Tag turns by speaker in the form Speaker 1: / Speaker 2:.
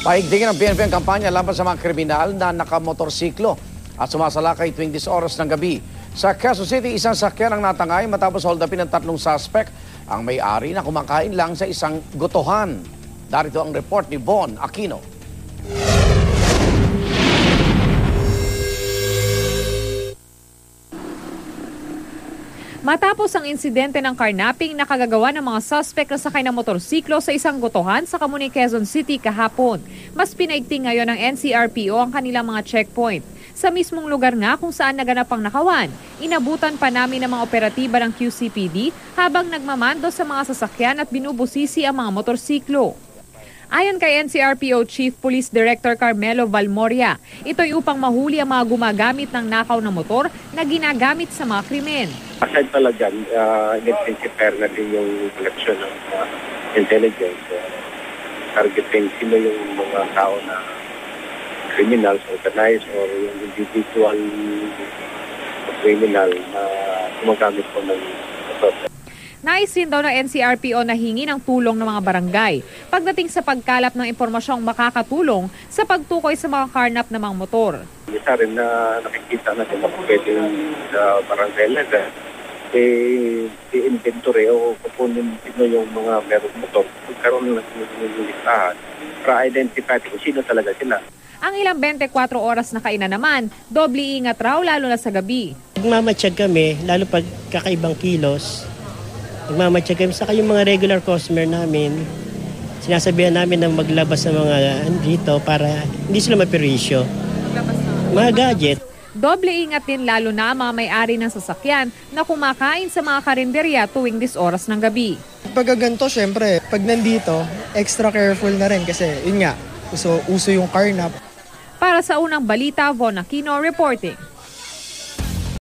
Speaker 1: Paigtingin ng PNP ang kampanya laban sa mga kriminal na nakamotorsiklo at sumasalakay tuwing 10 oras ng gabi. Sa Quezon City, isang sakyan ang natangay matapos holdupin ng 3 suspect ang may-ari na kumakain lang sa isang gotohan. Darito ang report ni Bon Aquino.
Speaker 2: Matapos ang insidente ng carnapping na kagagawa ng mga suspect na sakay ng motorsiklo sa isang gotohan sa Camuning, Quezon City kahapon, mas pinaigting ngayon ng NCRPO ang kanilang mga checkpoint. Sa mismong lugar nga kung saan naganap ang nakawan, inabutan pa namin ng mga operatiba ng QCPD habang nagmamando sa mga sasakyan at binubusisi ang mga motorsiklo. Ayon kay NCRPO Chief Police Director Carmelo Valmoria, ito'y upang mahuli ang mga gumagamit ng nakaw na motor na ginagamit sa mga krimen.
Speaker 3: Aside talaga, intensify natin yung collection ng intelligence, targeting sino yung mga tao na criminals, organized, or yung individual criminal na gumagamit po ng motor.
Speaker 2: Nais din daw ng NCRPO na hingi ng tulong ng mga barangay pagdating sa pagkalap ng impormasyong makakatulong sa pagtukoy sa mga karnap ng mga motor.
Speaker 3: Isa rin na nakikita natin na pwede sa barangay level, i-inventory o kukunin yung mga merong motor. Magkaroon ng listahan para identify kung sino talaga sila.
Speaker 2: Ang ilang 24 oras na kainan naman, doble ingat raw lalo na sa gabi.
Speaker 4: Nagmamatsyag kami, lalo pag kakaibang kilos. Nagmamatsyag kami, saka yung mga regular customer namin, sinasabihan namin na maglabas ng mga dito para hindi sila maperisyo. Mga gadget.
Speaker 2: Doble ingat din lalo na ang mga may-ari ng sasakyan na kumakain sa mga karinderya tuwing 10 oras ng gabi.
Speaker 5: Pag ganito, syempre, pag nandito, extra careful na rin kasi yun nga, uso yung carnap.
Speaker 2: Para sa unang balita, Von Aquino reporting.